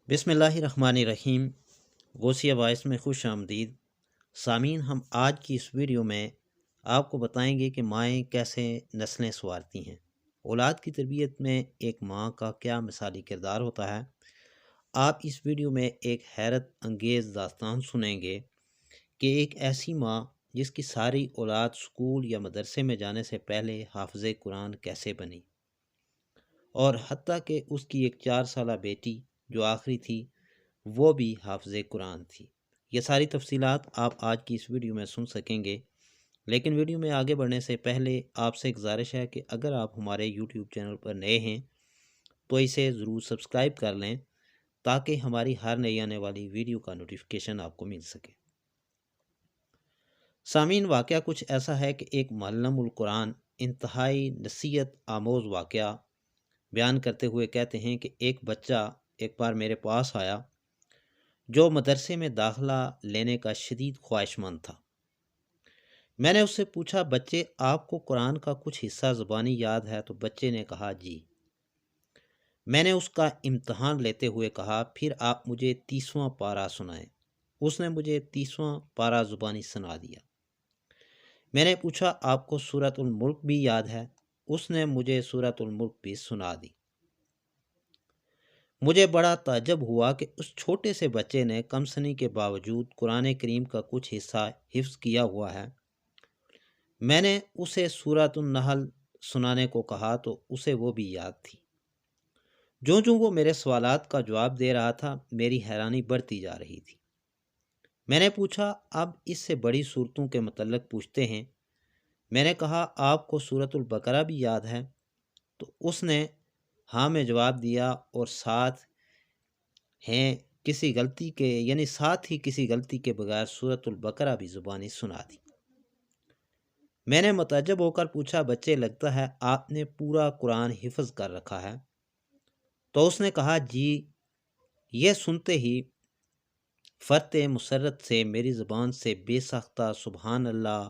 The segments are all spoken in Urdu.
بسم اللہ الرحمن الرحیم۔ غوثیہ وائس میں خوش آمدید سامعین۔ ہم آج کی اس ویڈیو میں آپ کو بتائیں گے کہ مائیں کیسے نسلیں سنوارتی ہیں۔ اولاد کی تربیت میں ایک ماں کا کیا مثالی کردار ہوتا ہے۔ آپ اس ویڈیو میں ایک حیرت انگیز داستان سنیں گے کہ ایک ایسی ماں جس کی ساری اولاد اسکول یا مدرسے میں جانے سے پہلے حافظ قرآن کیسے بنی، اور حتیٰ کہ اس کی ایک 4 سالہ بیٹی جو آخری تھی وہ بھی حافظ قرآن تھی۔ یہ ساری تفصیلات آپ آج کی اس ویڈیو میں سن سکیں گے، لیکن ویڈیو میں آگے بڑھنے سے پہلے آپ سے گزارش ہے کہ اگر آپ ہمارے یوٹیوب چینل پر نئے ہیں تو اسے ضرور سبسکرائب کر لیں تاکہ ہماری ہر نئی آنے والی ویڈیو کا نوٹیفیکیشن آپ کو مل سکے۔ سامعین، واقعہ کچھ ایسا ہے کہ ایک معلم القرآن انتہائی نصیحت آموز واقعہ بیان کرتے ہوئے کہتے ہیں کہ ایک بچہ ایک بار میرے پاس آیا جو مدرسے میں داخلہ لینے کا شدید خواہش مند تھا۔ میں نے اس سے پوچھا، بچے آپ کو قرآن کا کچھ حصہ زبانی یاد ہے؟ تو بچے نے کہا جی۔ میں نے اس کا امتحان لیتے ہوئے کہا، پھر آپ مجھے 30واں پارہ سنائیں۔ اس نے مجھے 30واں پارہ زبانی سنا دیا۔ میں نے پوچھا، آپ کو سورۃ الملک بھی یاد ہے؟ اس نے مجھے سورۃ الملک بھی سنا دی۔ مجھے بڑا تعجب ہوا کہ اس چھوٹے سے بچے نے کم سنی کے باوجود قرآن کریم کا کچھ حصہ حفظ کیا ہوا ہے۔ میں نے اسے سورۃ النحل سنانے کو کہا تو اسے وہ بھی یاد تھی۔ جو وہ میرے سوالات کا جواب دے رہا تھا، میری حیرانی بڑھتی جا رہی تھی۔ میں نے پوچھا، اب اس سے بڑی صورتوں کے متعلق پوچھتے ہیں۔ میں نے کہا، آپ کو سورۃ البقرہ بھی یاد ہے؟ تو اس نے ہاں میں جواب دیا، اور ساتھ ہی کسی غلطی کے بغیر سورۃ البقرہ بھی زبانی سنا دی۔ میں نے متعجب ہو کر پوچھا، بچے لگتا ہے آپ نے پورا قرآن حفظ کر رکھا ہے؟ تو اس نے کہا جی۔ یہ سنتے ہی فرط مسرت سے میری زبان سے بے ساختہ سبحان اللہ،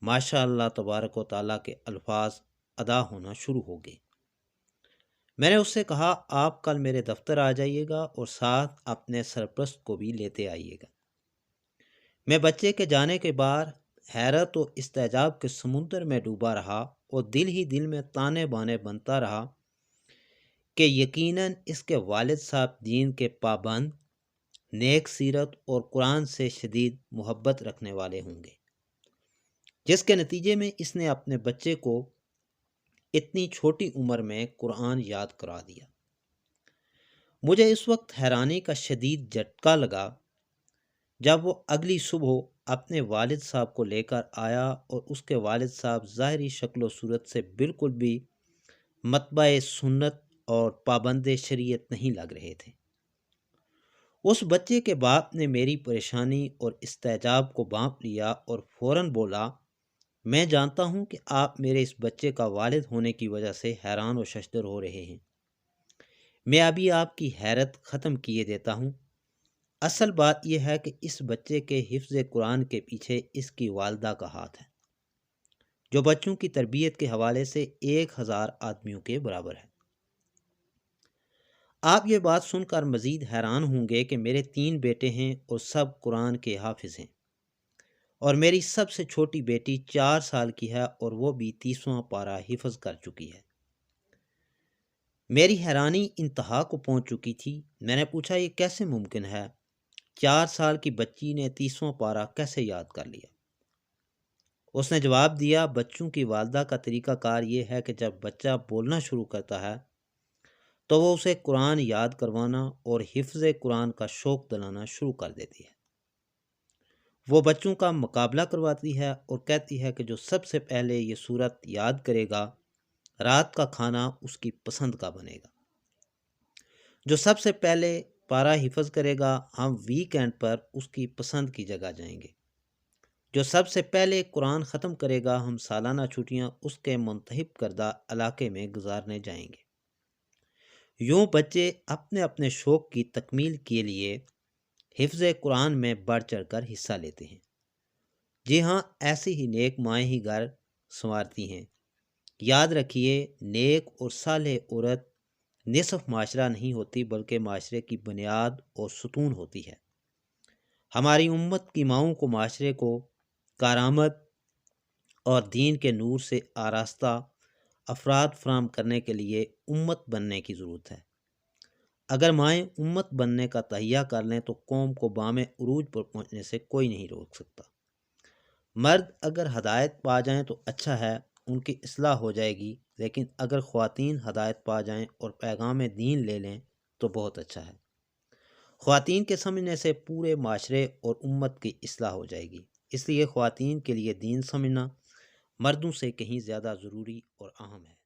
ماشاء اللہ، تبارک و تعالیٰ کے الفاظ ادا ہونا شروع ہو گئے۔ میں نے اس سے کہا، آپ کل میرے دفتر آ جائیے گا اور ساتھ اپنے سرپرست کو بھی لیتے آئیے گا۔ میں بچے کے جانے کے بعد حیرت و استعجاب کے سمندر میں ڈوبا رہا اور دل ہی دل میں تانے بانے بنتا رہا کہ یقیناً اس کے والد صاحب دین کے پابند، نیک سیرت اور قرآن سے شدید محبت رکھنے والے ہوں گے، جس کے نتیجے میں اس نے اپنے بچے کو اتنی چھوٹی عمر میں قرآن یاد کرا دیا۔ مجھے اس وقت حیرانی کا شدید جھٹکا لگا جب وہ اگلی صبح اپنے والد صاحب کو لے کر آیا، اور اس کے والد صاحب ظاہری شکل و صورت سے بالکل بھی متبع سنت اور پابند شریعت نہیں لگ رہے تھے۔ اس بچے کے باپ نے میری پریشانی اور استعجاب کو بانپ لیا اور فوراً بولا، میں جانتا ہوں کہ آپ میرے اس بچے کا والد ہونے کی وجہ سے حیران و ششدر ہو رہے ہیں۔ میں ابھی آپ کی حیرت ختم کیے دیتا ہوں۔ اصل بات یہ ہے کہ اس بچے کے حفظ قرآن کے پیچھے اس کی والدہ کا ہاتھ ہے، جو بچوں کی تربیت کے حوالے سے 1000 آدمیوں کے برابر ہے۔ آپ یہ بات سن کر مزید حیران ہوں گے کہ میرے 3 بیٹے ہیں اور سب قرآن کے حافظ ہیں، اور میری سب سے چھوٹی بیٹی 4 سال کی ہے اور وہ بھی 30واں پارہ حفظ کر چکی ہے۔ میری حیرانی انتہا کو پہنچ چکی تھی۔ میں نے پوچھا، یہ کیسے ممکن ہے؟ 4 سال کی بچی نے 30واں پارہ کیسے یاد کر لیا؟ اس نے جواب دیا، بچوں کی والدہ کا طریقہ کار یہ ہے کہ جب بچہ بولنا شروع کرتا ہے تو وہ اسے قرآن یاد کروانا اور حفظ قرآن کا شوق دلانا شروع کر دیتی ہے۔ وہ بچوں کا مقابلہ کرواتی ہے اور کہتی ہے کہ جو سب سے پہلے یہ سورت یاد کرے گا، رات کا کھانا اس کی پسند کا بنے گا۔ جو سب سے پہلے پارہ حفظ کرے گا، ہم ویکینڈ پر اس کی پسند کی جگہ جائیں گے۔ جو سب سے پہلے قرآن ختم کرے گا، ہم سالانہ چھٹیاں اس کے منتخب کردہ علاقے میں گزارنے جائیں گے۔ یوں بچے اپنے اپنے شوق کی تکمیل کے لیے حفظ قرآن میں بڑھ چڑھ کر حصہ لیتے ہیں۔ جی ہاں، ایسی ہی نیک مائیں ہی گھر سنوارتی ہیں۔ یاد رکھیے، نیک اور صالح عورت نصف معاشرہ نہیں ہوتی بلکہ معاشرے کی بنیاد اور ستون ہوتی ہے۔ ہماری امت کی ماؤں کو معاشرے کو کارآمد اور دین کے نور سے آراستہ افراد فراہم کرنے کے لیے امت بننے کی ضرورت ہے۔ اگر مائیں امت بننے کا تہیہ کر لیں تو قوم کو بام عروج پر پہنچنے سے کوئی نہیں روک سکتا۔ مرد اگر ہدایت پا جائیں تو اچھا ہے، ان کی اصلاح ہو جائے گی، لیکن اگر خواتین ہدایت پا جائیں اور پیغام دین لے لیں تو بہت اچھا ہے۔ خواتین کے سمجھنے سے پورے معاشرے اور امت کی اصلاح ہو جائے گی۔ اس لیے خواتین کے لیے دین سمجھنا مردوں سے کہیں زیادہ ضروری اور اہم ہے۔